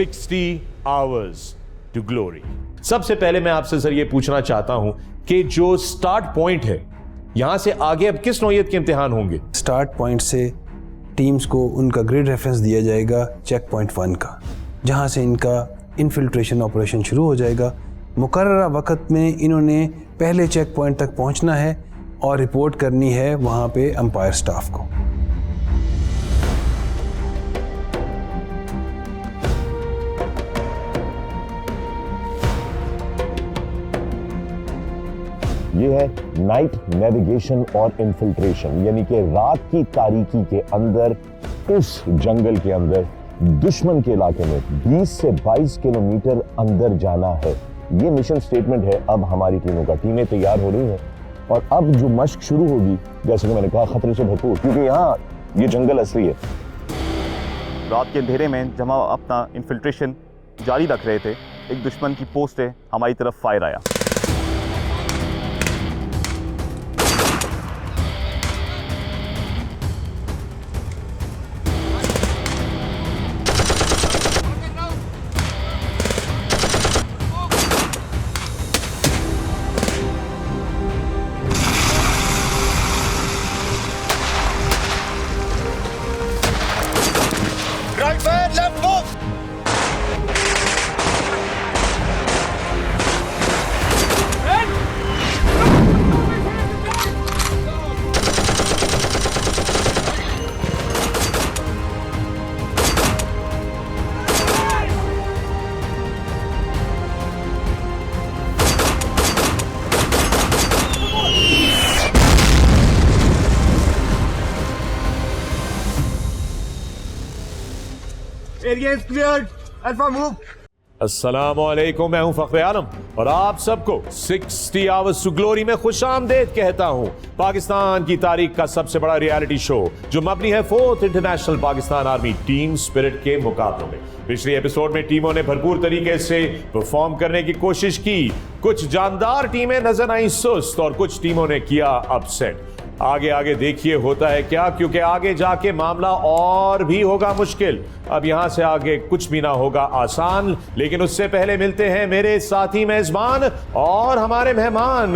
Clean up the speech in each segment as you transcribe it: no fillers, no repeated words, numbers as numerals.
60 hours to glory। सबसे पहले मैं आपसे सर ये पूछना चाहता हूं कि जो स्टार्ट पॉइंट है यहां से आगे अब किस नौयत के इम्तिहान होंगे? स्टार्ट पॉइंट से टीम्स को उनका ग्रिड रेफरेंस दिया जाएगा चेक पॉइंट 1 का, जहां से इनका इनफिल्ट्रेशन ऑपरेशन शुरू हो जाएगा। मुकर्ररा वक्त में इन्होंने पहले चेक पॉइंट तक पहुंचना है और रिपोर्ट करनी है वहां पे अंपायर स्टाफ को। ये है नाइट नेविगेशन और इन्फिल्ट्रेशन, यानी कि रात की तारीकी के अंदर उस जंगल के अंदर दुश्मन के इलाके में 20 से 22 किलोमीटर अंदर जाना है। ये मिशन स्टेटमेंट है। अब हमारी टीमें तैयार हो रही हैं और अब जो मशक शुरू होगी, जैसे कि मैंने कहा, खतरे से भरपूर, क्योंकि यहाँ ये जंगल असली है। रात के अंधेरे में जब हम अपना इन्फिल्ट्रेशन जारी रख रहे थे, एक दुश्मन की पोस्ट से हमारी तरफ फायर आया। Area is cleared. Alpha move. अस्सलामुअलैकुम, मैं हूं फखरे आलम और आप सबको 60 आवर्स टू ग्लोरी में खुशामदीद कहता हूं। पाकिस्तान की तारीख का सबसे बड़ा रियलिटी शो जो मबनी है 4th international Pakistan army team spirit के मुकाबलों में। पिछले एपिसोड में टीमों ने भरपूर तरीके से परफॉर्म करने की कोशिश की। कुछ जानदार टीमें नजर आई सुस्त और कुछ टीमों ने किया अपसेट। आगे आगे देखिए होता है क्या, क्योंकि आगे जाके मामला और भी होगा मुश्किल। अब यहां से आगे कुछ भी ना होगा आसान, लेकिन उससे पहले मिलते हैं मेरे साथी मेजबान और हमारे मेहमान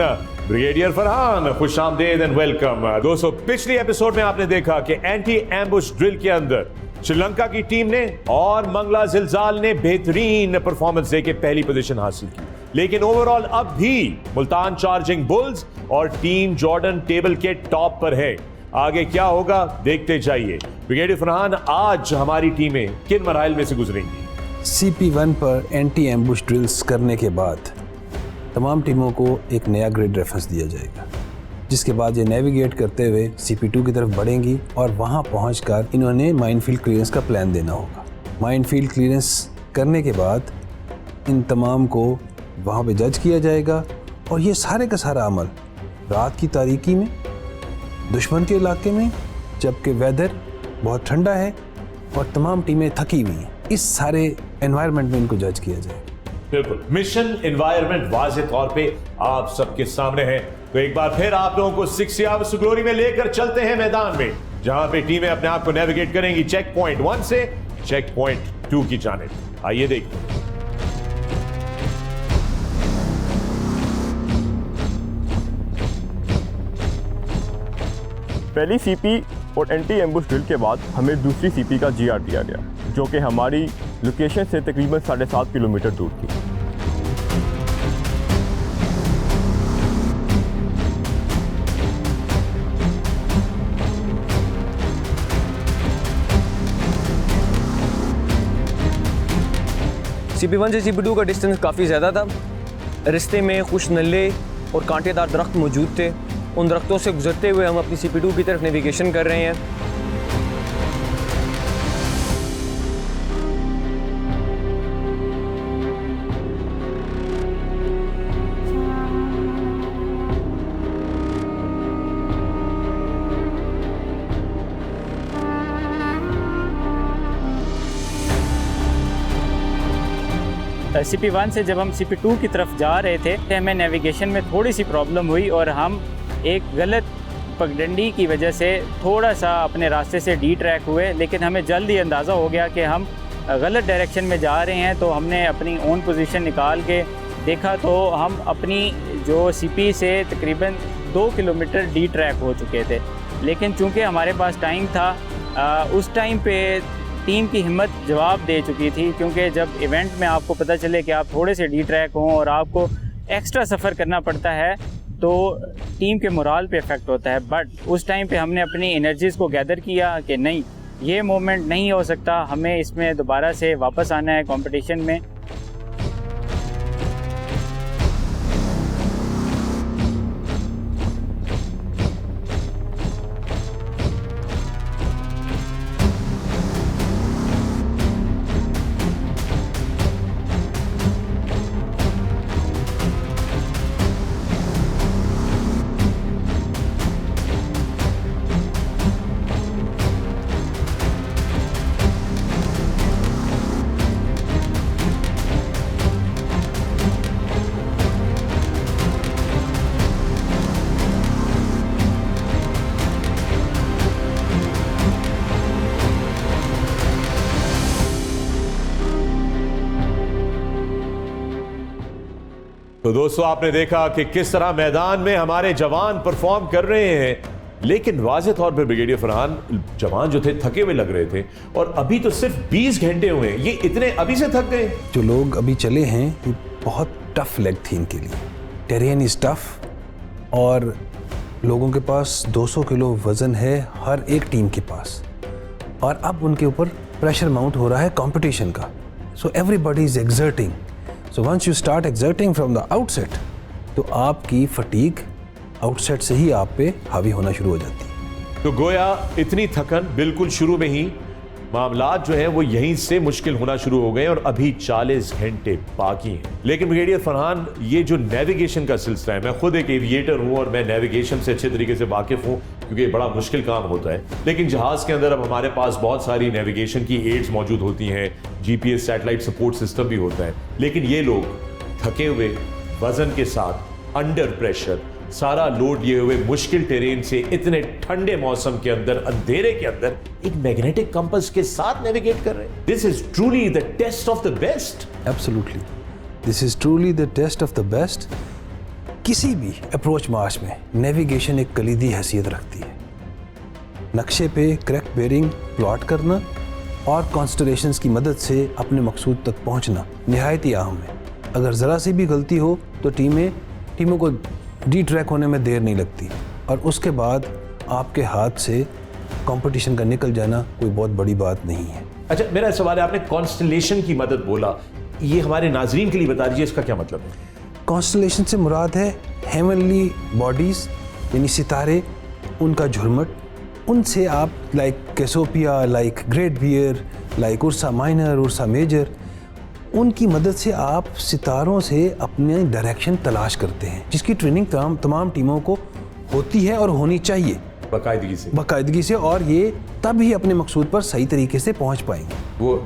ब्रिगेडियर फरहान। खुशामदीद एंड वेलकम। दोस्तों, पिछली एपिसोड में आपने देखा कि एंटी एम्बुश ड्रिल के अंदर श्रीलंका की टीम ने और मंगला जिलजाल ने बेहतरीन परफॉर्मेंस देके पहली पोजीशन हासिल की, लेकिन ओवरऑल अब भी मुल्तान चार्जिंग बुल्स और टीम जॉर्डन टेबल के टॉप पर है। आगे क्या होगा देखते जाइए। ब्रिगेडियर फरहान, आज हमारी टीमें किन मराहिल में से गुजरेंगी? CP1 पर एंटी एम्बुश ड्रिल्स करने के बाद तमाम टीमों को एक नया ग्रिड रेफरेंस दिया जाएगा, जिसके बाद ये नेविगेट करते हुए CP2 की तरफ बढ़ेंगी और वहाँ पहुँचकर इन्होंने माइनफील्ड क्लियरेंस का प्लान देना होगा। माइनफील्ड क्लियरेंस करने के बाद इन तमाम को वहाँ पे जज किया जाएगा और ये सारे का सारा अमल रात की तारीकी में दुश्मन के इलाके में, जबकि वेदर बहुत ठंडा है और तमाम टीमें थकी हुई हैं, इस सारे एनवायरनमेंट में इनको जज किया जाएगा। बिल्कुल, मिशन एनवायरनमेंट वाज़ेह तौर पे आप सबके सामने है। तो एक बार फिर आप लोगों को 60 आवर्स टू ग्लोरी में लेकर चलते हैं मैदान में, जहां पे टीमें अपने आप को नेविगेट करेंगी चेक पॉइंट 1 से चेक पॉइंट 2 की जानिब। आइए देखते हैं। पहली सीपी और एंटी एम्बुश ड्रिल के बाद हमें दूसरी सीपी का GR दिया गया, जो कि हमारी लोकेशन से तकरीबन 7.5 किलोमीटर दूर थी। CP1 से CP2 का डिस्टेंस काफ़ी ज़्यादा था। रिश्ते में खुश नल्ले और कांटेदार दरख्त मौजूद थे। उन दरख्तों से गुजरते हुए हम अपनी CP2 की तरफ नेविगेशन कर रहे हैं। CP1 से जब हम CP2 की तरफ जा रहे थे, हमें नेविगेशन में थोड़ी सी प्रॉब्लम हुई और हम एक गलत पगडंडी की वजह से थोड़ा सा अपने रास्ते से डी ट्रैक हुए, लेकिन हमें जल्द ही अंदाज़ा हो गया कि हम गलत डायरेक्शन में जा रहे हैं, तो हमने अपनी ओन पोजीशन निकाल के देखा तो हम अपनी जो सीपी से तकरीबन 2 किलोमीटर डी ट्रैक हो चुके थे। लेकिन चूंकि हमारे पास टाइम था, उस टाइम पे टीम की हिम्मत जवाब दे चुकी थी, क्योंकि जब इवेंट में आपको पता चले कि आप थोड़े से डी ट्रैक हों और आपको एक्स्ट्रा सफ़र करना पड़ता है तो टीम के मोराल पे इफ़ेक्ट होता है। बट उस टाइम पे हमने अपनी एनर्जीज़ को गैदर किया कि नहीं, ये मोमेंट नहीं हो सकता, हमें इसमें दोबारा से वापस आना है कंपटीशन में। तो दोस्तों, आपने देखा कि किस तरह मैदान में हमारे जवान परफॉर्म कर रहे हैं, लेकिन वाज़े तौर पर ब्रिगेडियर फरहान, जवान जो थे थके हुए लग रहे थे और अभी तो सिर्फ 20 घंटे हुए हैं, ये इतने अभी से थक गए। जो लोग अभी चले हैं ये बहुत टफ लेग थी इनके लिए। टेरेन इज टफ और लोगों के पास 200 किलो वजन है हर एक टीम के पास, और अब उनके ऊपर प्रेशर माउंट हो रहा है कंपटीशन का। So everybody is exerting. So once you start exerting from the outset, तो आपकी फटीग आउटसेट से ही आप पे हावी होना शुरू हो जाती है। तो गोया इतनी थकन बिल्कुल शुरू में ही, मामलात जो है वो यहीं से मुश्किल होना शुरू हो गए और अभी 40 घंटे बाकी हैं। लेकिन ब्रिगेडियर फरहान, ये जो नेविगेशन का सिलसिला है, मैं खुद एक एविएटर हूं और मैं नेविगेशन से अच्छे तरीके से वाकिफ हूं, क्योंकि ये बड़ा मुश्किल काम होता है। लेकिन जहाज के अंदर अब हमारे पास बहुत सारी नेविगेशन की एड्स मौजूद होती हैं, जीपीएस सैटेलाइट सपोर्ट सिस्टम भी होता है। लेकिन ये लोग थके हुए, वजन के साथ, अंडर प्रेशर, सारा लोड लिए हुए, मुश्किल टेरेन से, इतने ठंडे मौसम के अंदर, अंधेरे के अंदर, एक मैग्नेटिक कंपास के साथ नेविगेट कर रहे हैं। This is truly the test of the best. Absolutely, this is truly the test of the best. किसी भी अप्रोच मार्च में नेविगेशन एक कलीदी हैसियत रखती है। नक्शे पे करेक्ट बेयरिंग प्लॉट करना और कॉन्स्टलेशंस की मदद से अपने मकसूद तक पहुंचना निहायत ही अहम है। अगर ज़रा सी भी गलती हो तो टीमों को डी ट्रैक होने में देर नहीं लगती, और उसके बाद आपके हाथ से कंपटीशन का निकल जाना कोई बहुत बड़ी बात नहीं है। अच्छा, मेरा सवाल है, आपने कॉन्स्टलेशन की मदद बोला, ये हमारे नाजरीन के लिए बता दीजिए इसका क्या मतलब है? कॉन्स्टलेशन से मुराद है हेवनली बॉडीज़, यानी सितारे, उनका झुरमट। उनसे आप like Cassiopeia, like Great Bear, like Ursa Minor, Ursa Major, उनकी मदद से आप सितारों से अपने डायरेक्शन तलाश करते हैं, जिसकी ट्रेनिंग तमाम टीमों को होती है और होनी चाहिए बाकायदगी से, और ये तब ही अपने मकसूद पर सही तरीके से पहुंच पाएंगे। वो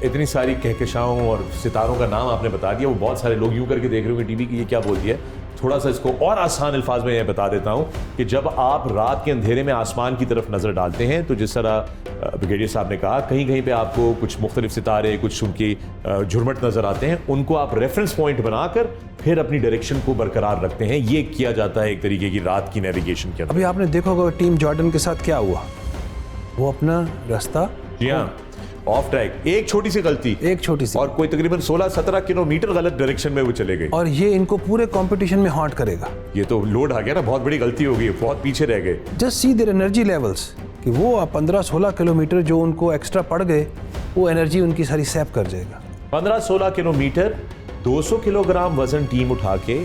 इतनी सारी कहकशाओं और सितारों का नाम आपने बता दिया, वो बहुत सारे लोग यूं करके देख रहे होंगे टीवी की, ये क्या बोल दिया। थोड़ा सा इसको और आसान अल्फाज में यह बता देता हूं कि जब आप रात के अंधेरे में आसमान की तरफ नजर डालते हैं, तो जिस तरह ब्रिगेडियर साहब ने कहा, कहीं कहीं पे आपको कुछ मुख्तलिफ सितारे, कुछ उनकी झुरमट नजर आते हैं, उनको आप रेफरेंस पॉइंट बनाकर फिर अपनी डायरेक्शन को बरकरार रखते हैं। ये किया जाता है एक तरीके की रात की नेविगेशन के अंदर। अभी आपने देखा होगा टीम जॉर्डन के साथ क्या हुआ, वो अपना रास्ता, जी हाँ, ऑफ ट्रैक, एक छोटी सी और कोई तकरीबन 16-17 किलोमीटर गलत डायरेक्शन में वो चले गए, और ये इनको पूरे कंपटीशन में हॉन्ट करेगा। ये तो लोड आ गया ना, बहुत बड़ी गलती हो गई, बहुत पीछे रह गए। Just see their energy levels, कि वो 15-16 किलोमीटर जो उनको एक्स्ट्रा पड़ गए, वो एनर्जी उनकी सारी सैप कर जाएगा। 15-16 किलोमीटर, 200 किलोग्राम वजन टीम उठा के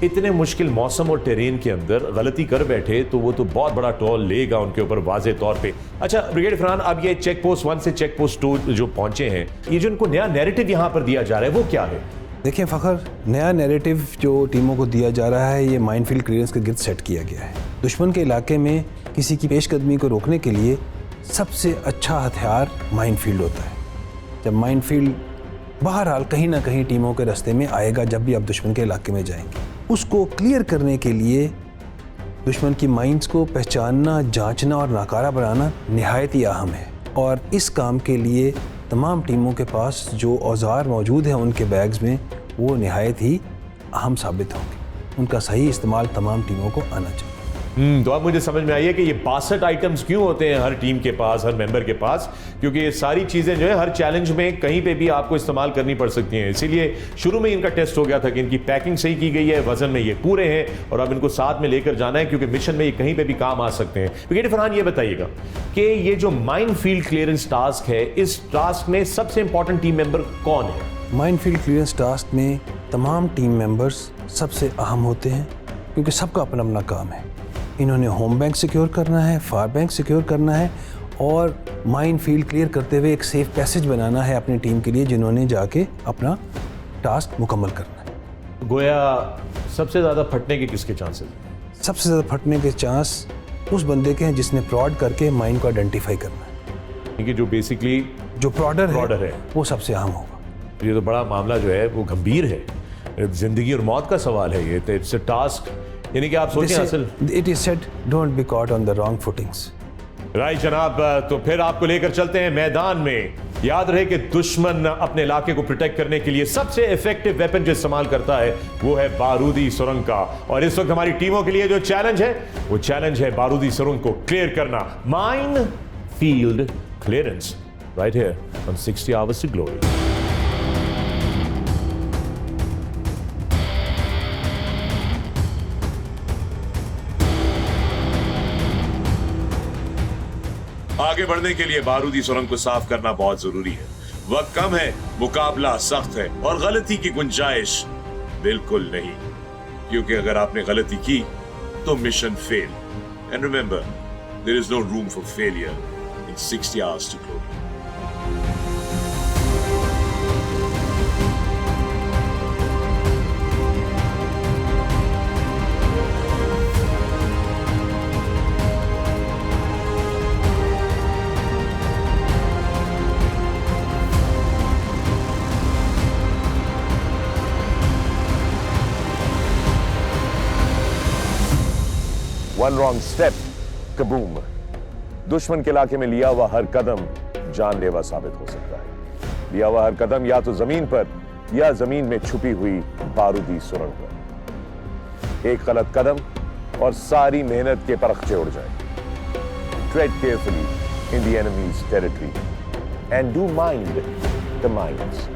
इतने मुश्किल मौसम और टेरेन के अंदर गलती कर बैठे, तो वो तो बहुत बड़ा टोल लेगा उनके ऊपर वाज़े तौर पे। अच्छा ब्रिगेडियर फरहान, अब ये चेक पोस्ट 1 से चेक पोस्ट 2 जो पहुंचे हैं, ये जो उनको नया नैरेटिव यहाँ पर दिया जा रहा है, वो क्या है? देखिए फ़खर, नया नैरेटिव जो टीमों को दिया जा रहा है, ये माइनफील्ड क्लियरेंस के गिर्द सेट किया गया है। दुश्मन के इलाके में किसी की पेशकदमी को रोकने के लिए सबसे अच्छा हथियार माइनफील्ड होता है। जब माइनफील्ड बहरहाल कहीं ना कहीं टीमों के रास्ते में आएगा, जब भी आप दुश्मन के इलाके में जाएंगे, उसको क्लियर करने के लिए दुश्मन की माइंस को पहचानना, जांचना और नाकारा बनाना निहायत ही अहम है। और इस काम के लिए तमाम टीमों के पास जो औजार मौजूद हैं उनके बैग्स में, वो निहायत ही अहम साबित होंगे। उनका सही इस्तेमाल तमाम टीमों को आना चाहिए। तो अब मुझे समझ में आई है कि ये 62 आइटम्स क्यों होते हैं हर टीम के पास, हर मेंबर के पास, क्योंकि ये सारी चीजें जो है हर चैलेंज में कहीं पे भी आपको इस्तेमाल करनी पड़ सकती हैं। इसीलिए शुरू में इनका टेस्ट हो गया था कि इनकी पैकिंग सही की गई है, वजन में ये पूरे हैं, और अब इनको साथ में लेकर जाना है क्योंकि मिशन में ये कहीं पे भी काम आ सकते हैं। ब्रिगेडियर फरहान, ये बताइएगा कि ये जो माइन फील्ड क्लियरेंस टास्क है, इस टास्क में सबसे इंपॉर्टेंट टीम मेंबर कौन है? माइन फील्ड क्लियरेंस टास्क में तमाम टीम मेंबर्स सबसे अहम होते हैं, क्योंकि सबका अपना अपना काम है। इन्होंने होम बैंक सिक्योर करना है, फार बैंक सिक्योर करना है, और माइन फील्ड क्लियर करते हुए एक सेफ पैसेज बनाना है अपनी टीम के लिए, जिन्होंने जाके अपना टास्क मुकम्मल करना है। गोया सबसे ज्यादा फटने के किसके चांसेस? सबसे ज़्यादा फटने के चांस उस बंदे के हैं जिसने प्रॉड करके माइन को आइडेंटिफाई करना है। क्योंकि जो बेसिकली जो प्रॉडर है वो सबसे अहम होगा। ये तो बड़ा मामला जो है वो गंभीर है, जिंदगी और मौत का सवाल है ये। तो इट्स अ टास्क, यानी कि आप सोचें असल it is said don't be caught on the wrong footings. Right जनाब, तो फिर आपको लेकर चलते हैं मैदान में। याद रहे कि दुश्मन अपने इलाके को प्रोटेक्ट करने के लिए सबसे इफेक्टिव वेपन जो इस्तेमाल करता है वो है बारूदी सुरंग का, और इस वक्त हमारी टीमों के लिए जो चैलेंज है वो चैलेंज है बारूदी सुरंग को क्लियर करना। Mine field clearance right here on 60 Hours to Glory। आगे बढ़ने के लिए बारूदी सुरंग को साफ करना बहुत जरूरी है। वक्त कम है, मुकाबला सख्त है, और गलती की गुंजाइश बिल्कुल नहीं, क्योंकि अगर आपने गलती की तो mission fail. And remember, there is no room for failure in 60 Hours to Glory। One wrong step, kaboom. दुश्मन के इलाके में लिया हुआ हर कदम जानलेवा साबित हो सकता है। लिया हुआ हर कदम या तो जमीन पर या जमीन में छुपी हुई बारूदी सुरंग पर। एक गलत कदम और सारी मेहनत के परखचे उड़ जाए। Trade carefully in the enemies territory and do mind the mines.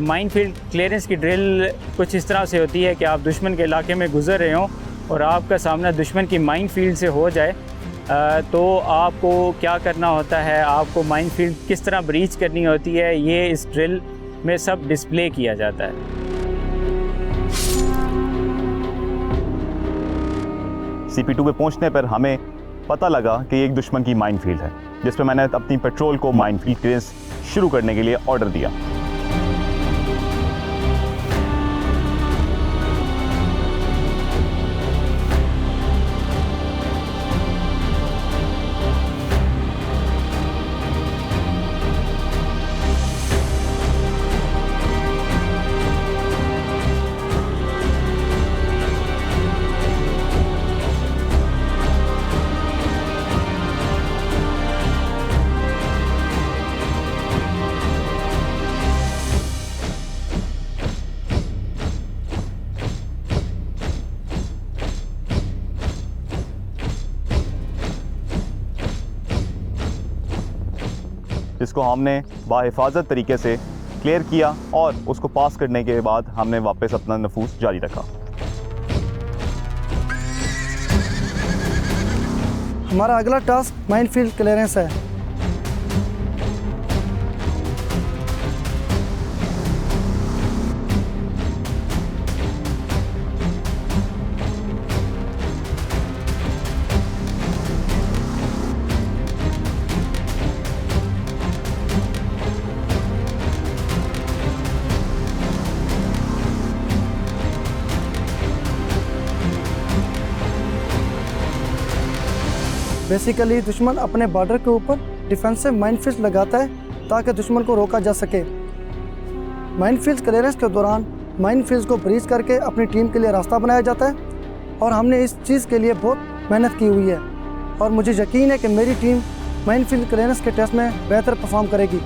Mine field clearance की ड्रिल कुछ इस तरह से होती है कि आप दुश्मन के इलाके में गुजर रहे हों और आपका सामना दुश्मन की माइन फील्ड से हो जाए, तो आपको क्या करना होता है, आपको माइन फील्ड किस तरह ब्रीच करनी होती है, ये इस ड्रिल में सब डिस्प्ले किया जाता है। CP2 पे पहुंचने पर हमें पता लगा कि एक दुश्मन की माइन फील्ड है, जिस पर मैंने अपनी पेट्रोल को माइन फील्ड क्लियरेंस शुरू करने के लिए ऑर्डर दिया। जिसको हमने बाहिफाजत तरीके से क्लियर किया और उसको पास करने के बाद हमने वापस अपना नफूस जारी रखा। हमारा अगला टास्क माइनफील्ड क्लियरेंस है। बेसिकली दुश्मन अपने बॉर्डर के ऊपर डिफेंसिव माइनफील्ड लगाता है ताकि दुश्मन को रोका जा सके। माइनफील्ड क्लियरेंस के दौरान माइनफील्ड को ब्रीच करके अपनी टीम के लिए रास्ता बनाया जाता है और हमने इस चीज़ के लिए बहुत मेहनत की हुई है और मुझे यकीन है कि मेरी टीम माइनफील्ड क्लियरेंस के टेस्ट में बेहतर परफॉर्म करेगी।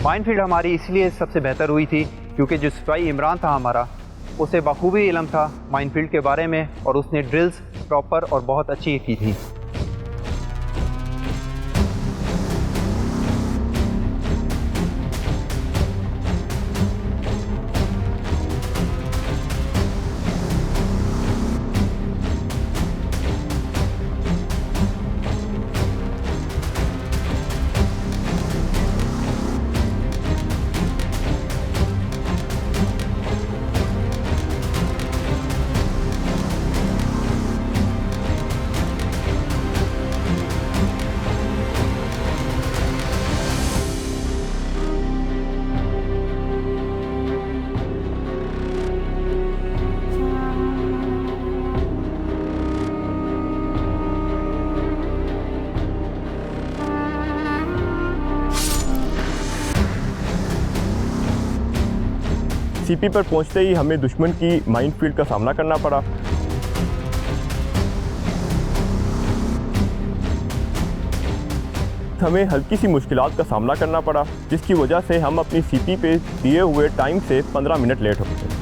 माइनफील्ड हमारी इसलिए सबसे बेहतर हुई थी क्योंकि जो सिपाही इमरान था हमारा, उसे बखूबी इल्म था माइनफील्ड के बारे में और उसने ड्रिल्स प्रॉपर और बहुत अच्छी की थी। सीपी पर पहुंचते ही हमें दुश्मन की माइनफील्ड का सामना करना पड़ा। हमें हल्की सी मुश्किलात का सामना करना पड़ा जिसकी वजह से हम अपनी सीपी पे दिए हुए टाइम से 15 मिनट लेट हो गए।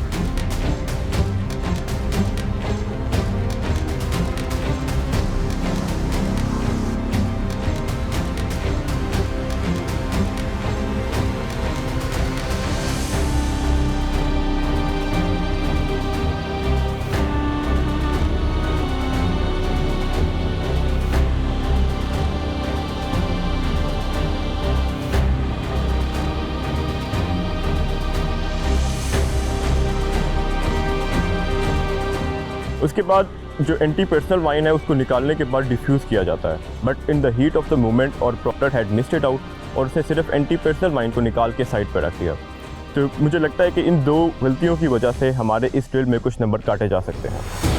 उसके बाद जो एंटी पर्सनल माइन है उसको निकालने के बाद डिफ्यूज़ किया जाता है, but in the heat of the moment और product had missed it out और उसने सिर्फ एंटी पर्सनल माइन को निकाल के साइड पर रख दिया। तो मुझे लगता है कि इन दो गलतियों की वजह से हमारे इस ड्रिल में कुछ नंबर काटे जा सकते हैं।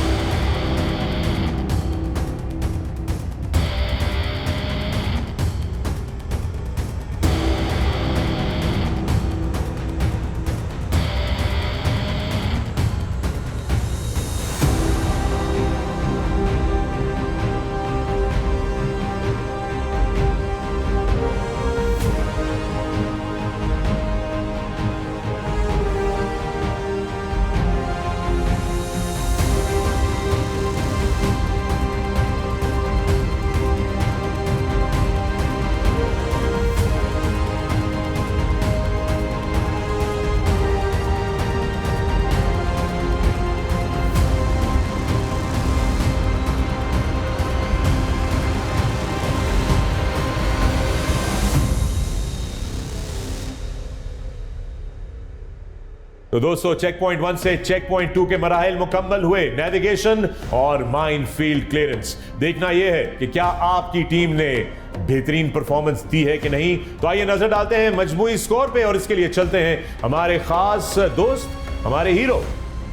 तो दोस्तों, चेक पॉइंट 1 से चेक पॉइंट 2 के मराहिल मुकम्मल हुए। नेविगेशन और माइन फील्ड क्लियरेंस। देखना यह है कि क्या आपकी टीम ने बेहतरीन परफॉर्मेंस दी है कि नहीं। तो आइए नजर डालते हैं मजमूई स्कोर पे और इसके लिए चलते हैं हमारे खास दोस्त हमारे hero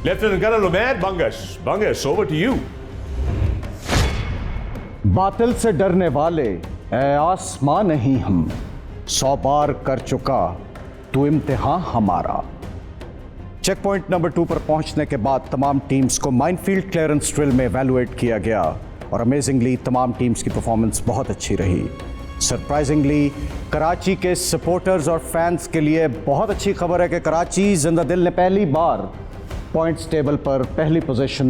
lieutenant colonel Umair Bangash. Bangash, over to you. बातिल से डरने वाले ए आसमां नहीं हम, 100 बार कर चुका तू इम्तिहान हमारा। चेक पॉइंट नंबर 2 पर पहुंचने के बाद तमाम टीम्स को माइनफील्ड क्लियरेंस ड्रिल में इवैल्यूएट किया गया और अमेजिंगली तमाम टीम्स की परफॉर्मेंस बहुत अच्छी रही। सरप्राइजिंगली कराची के सपोर्टर्स और फैंस के लिए बहुत अच्छी खबर है कि कराची जिंदा दिल ने पहली बार पॉइंट्स टेबल पर पहली पोजीशन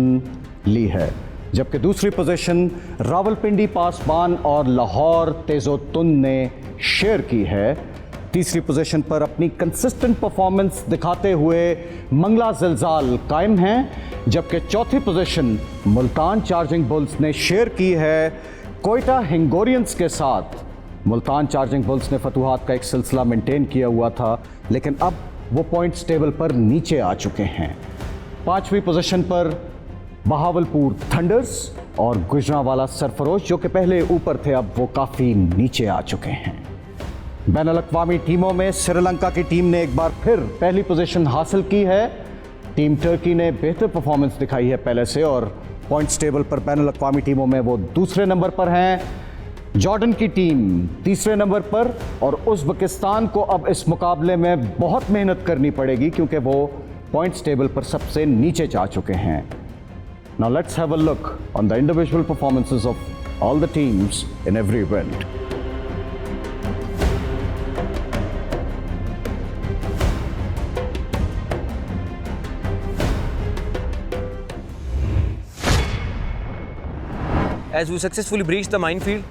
ली है, जबकि दूसरी पोजीशन रावलपिंडी पासबान और लाहौर तेजोतुन ने शेयर की है। तीसरी पोजीशन पर अपनी कंसिस्टेंट परफॉर्मेंस दिखाते हुए मंगला जिलजाल कायम हैं, जबकि चौथी पोजीशन मुल्तान चार्जिंग बुल्स ने शेयर की है कोयटा हिंगोरियंस के साथ। मुल्तान चार्जिंग बुल्स ने फतूहात का एक सिलसिला मेंटेन किया हुआ था, लेकिन अब वो पॉइंट्स टेबल पर नीचे आ चुके हैं। पांचवी पोजीशन पर बहावलपुर थंडर्स और गुजरांवाला सरफरोश, जो कि पहले ऊपर थे, अब वो काफ़ी नीचे आ चुके हैं। बैनुल-अक़वामी टीमों में श्रीलंका की टीम ने एक बार फिर पहली पोजीशन हासिल की है। टीम टर्की ने बेहतर परफॉर्मेंस दिखाई है पहले से और पॉइंट्स टेबल पर बैनुल-अक़वामी टीमों में वो दूसरे नंबर पर हैं। जॉर्डन की टीम तीसरे नंबर पर और उज़्बेकिस्तान को अब इस मुकाबले में बहुत मेहनत करनी पड़ेगी क्योंकि वो पॉइंट्स टेबल पर सबसे नीचे जा चुके हैं। Now let's have a look on the individual performances of all the teams in every event. As we successfully breached the minefield,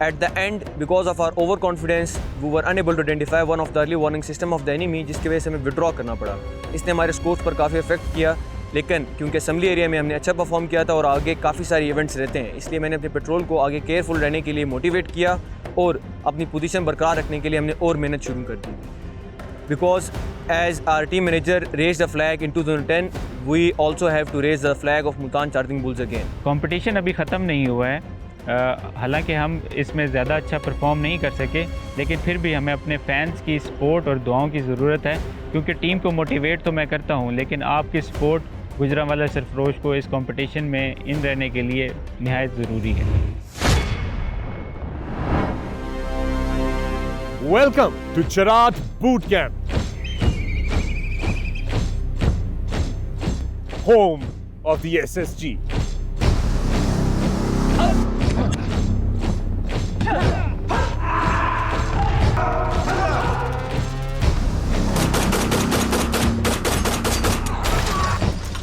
at the end, because of our overconfidence, we were unable to identify one of the early warning system of the enemy, जिसकी वजह से हमें withdraw करना पड़ा। इसने हमारे scores पर काफ़ी इफेक्ट किया, लेकिन क्योंकि असम्बली एरिया में हमने अच्छा परफॉर्म किया था और आगे काफ़ी सारी इवेंट्स रहते हैं, इसलिए मैंने अपने पेट्रोल को आगे केयरफुल रहने के लिए मोटिवेट किया और अपनी पोजीशन बरकरार रखने के लिए हमने और मेहनत शुरू कर दी। Because as our team manager raised the flag in 2010, we also have to raise the flag of Multan Charging Bulls again. Competition अभी ख़त्म नहीं हुआ है, हालांकि हम इसमें ज़्यादा अच्छा परफॉर्म नहीं कर सके, लेकिन फिर भी हमें अपने फैंस की सपोर्ट और दुआओं की ज़रूरत है, क्योंकि टीम को मोटिवेट तो मैं करता हूं, लेकिन आपकी सपोर्ट गुजरांवाला सरफरोश को इस कंपटीशन में इन रहने के लिए निहायत ज़रूरी है। Welcome to Charat Boot Camp, home of the SSG.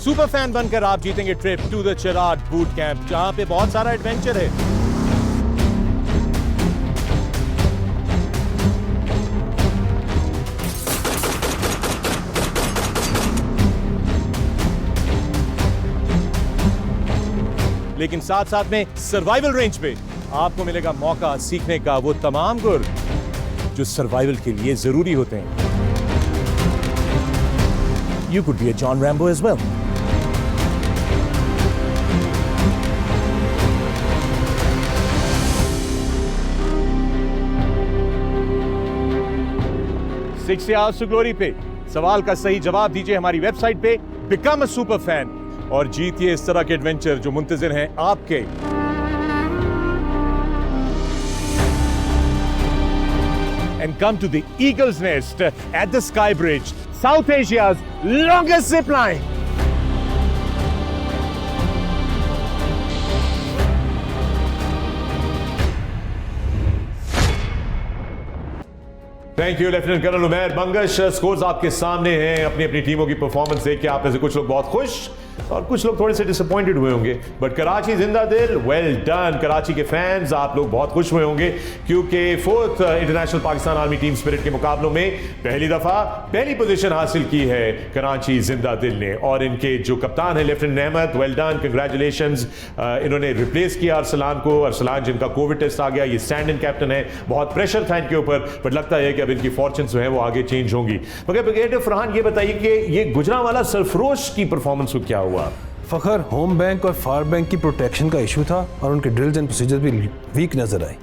Super fan बनकर आप जीतेंगे trip to the Cherat boot camp, जहां पे बहुत सारा एडवेंचर है। लेकिन साथ साथ में सर्वाइवल रेंज पे आपको मिलेगा मौका सीखने का वो तमाम गुर जो सर्वाइवल के लिए जरूरी होते हैं। You could be a John Rambo as well. Sixty Hours to Glory पे सवाल का सही जवाब दीजिए हमारी वेबसाइट पे बिकम अ सुपर फैन और जीतिए इस तरह के एडवेंचर जो मुंतजिर हैं आपके। And come to the Eagle's Nest at the Sky Bridge, South Asia's longest zip line. Thank you lieutenant colonel Umair Bangash. Scores आपके सामने हैं। अपनी अपनी टीमों की परफॉर्मेंस देख के आप में से कुछ लोग बहुत खुश और कुछ लोग थोड़े से डिसअपॉइंटेड हुए होंगे, बट कराची जिंदा दिल, वेल डन। कराची के फैंस आप लोग बहुत खुश हुए होंगे क्योंकि 4th international Pakistan army team spirit के मुकाबलों में पहली दफा पहली पोजीशन हासिल की है कराची जिंदा दिल ने और इनके जो कप्तान है lieutenant Ahmed, well done, congratulations. इन्होंने रिप्लेस किया अरसलान को। अरसलान जिनका कोविड टेस्ट आ गया, ये स्टैंड इन कैप्टन है। बहुत प्रेशर था इनके ऊपर, बट लगता है कि अब इनकी फॉर्चून्स जो है वो आगे चेंज होंगी। मगर ब्रिगेडियर फरहान ये बताइए कि ये गुजरांवाला सरफरोश की परफॉर्मेंस को क्या हुआ? फखर, होम बैंक और फार बैंक की प्रोटेक्शन का इशू था और उनके ड्रिल्स एंड प्रोसीजर भी वीक नजर आए।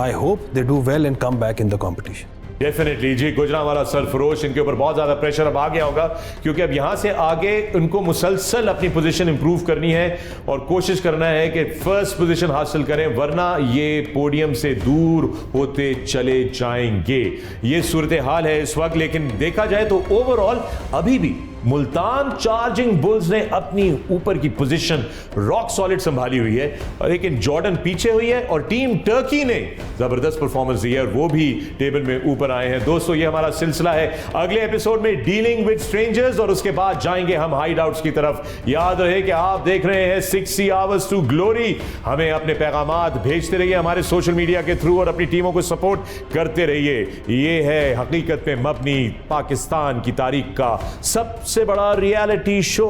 I hope they do well and come back in the competition. Definitely ji, Gujranwala, Sarfarosh, इनके ऊपर बहुत ज्यादा प्रेशर अब आ गया होगा, क्योंकि अब यहां से आगे उनको मुसलसल अपनी पोजीशन इंप्रूव करनी है और कोशिश करना है कि फर्स्ट पोजीशन हासिल करें, वरना ये पोडियम से दूर होते चले जाएंगे। ये सूरत हाल है इस वक्त। लेकिन देखा जाए तो ओवरऑल अभी भी मुल्तान चार्जिंग बुल्स ने अपनी ऊपर की पोजीशन रॉक सॉलिड संभाली हुई है, और लेकिन जॉर्डन पीछे हुई है और टीम टर्की ने जबरदस्त परफॉर्मेंस दी है और वो भी टेबल में ऊपर आए हैं। दोस्तों, ये हमारा सिलसिला है अगले एपिसोड में डीलिंग विद स्ट्रेंजर्स, और उसके बाद जाएंगे हम हाइड आउट्स की तरफ। याद रहे कि आप देख रहे हैं 60 आवर्स टू ग्लोरी। हमें अपने पैगामात भेजते रहिए हमारे सोशल मीडिया के थ्रू और अपनी टीमों को सपोर्ट करते रहिए। ये है हकीकत पे मबनी पाकिस्तान की तारीख का सबसे बड़ा reality show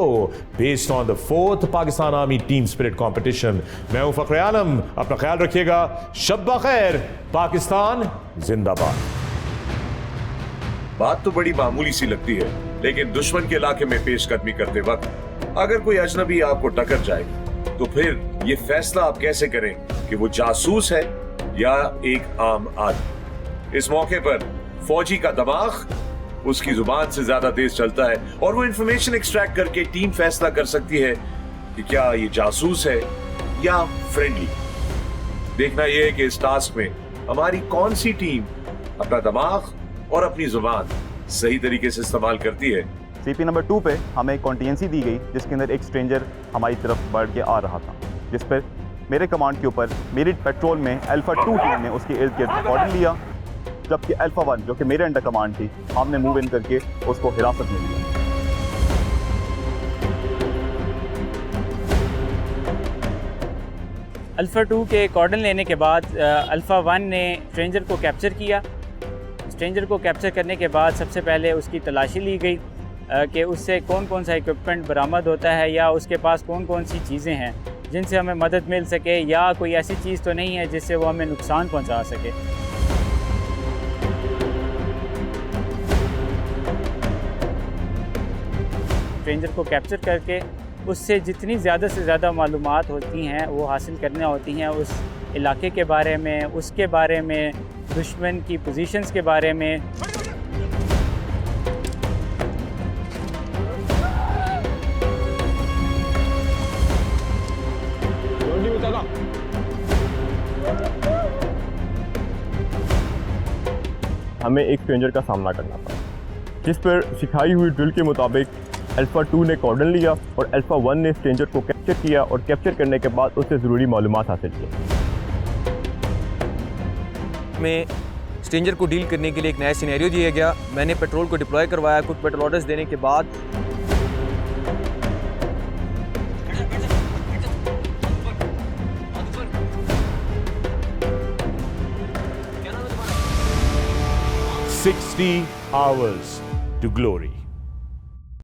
based on the 4th Pakistan army team spirit competition. मैं हूं फखर आलम, अपना ख्याल रखिएगा। शब खैर, पाकिस्तान जिंदाबाद। बात तो बड़ी मामूली सी लगती है, लेकिन दुश्मन के इलाके में पेशकदमी करते वक्त अगर कोई अजनबी आपको टकर जाए तो फिर ये फैसला आप कैसे करें कि वो जासूस है या एक आम आदमी। इस मौके पर फौजी का दिमाग उसकी जुबान से ज्यादा तेज चलता है और वो इंफॉर्मेशन एक्सट्रैक्ट करके टीम फैसला कर सकती है कि क्या ये जासूस है या फ्रेंडली। देखना यह है कि इस टास्क में हमारी कौन सी टीम अपना दिमाग और अपनी जुबान सही तरीके से इस्तेमाल करती है। CP नंबर 2 पे हमें एक कॉन्टीजेंसी दी गई जिसके अंदर एक स्ट्रेंजर हमारी तरफ बढ़ के आ रहा था, जिस पर मेरे कमांड के ऊपर मेरी पेट्रोल में अल्फा 2 टीम ने उसके इर्द गिर्द रिकॉर्डिंग लिया, जबकि अल्फा 1 जो कि मेरे अंडर कमांड थी, हमने मूव इन करके उसको हिरासत में लिया। अल्फ़ा 2 के कॉर्डन लेने के बाद अल्फ़ा 1 ने स्ट्रेंजर को कैप्चर किया। स्ट्रेंजर को कैप्चर करने के बाद सबसे पहले उसकी तलाशी ली गई कि उससे कौन कौन सा इक्विपमेंट बरामद होता है या उसके पास कौन कौन सी चीज़ें हैं जिनसे हमें मदद मिल सके, या कोई ऐसी चीज़ तो नहीं है जिससे वो हमें नुकसान पहुंचा सके। स्ट्रेंजर को कैप्चर करके उससे जितनी ज़्यादा से ज़्यादा मालूमात होती हैं वो हासिल करना होती हैं, उस इलाके के बारे में, उसके बारे में, दुश्मन की पोजीशंस के बारे में। हमें एक स्ट्रेंजर का सामना करना था जिस पर सिखाई हुई ड्रिल के मुताबिक अल्फ़ा 2 ने कॉर्डन लिया और अल्फ़ा 1 ने स्ट्रेंजर को कैप्चर किया और कैप्चर करने के बाद उससे ज़रूरी मालूमात हासिल की। में स्ट्रेंजर को डील करने के लिए एक नया सिनेरियो दिया गया। मैंने पेट्रोल को डिप्लॉय करवाया। कुछ पेट्रोल ऑर्डर्स देने के बाद 60 hours to glory.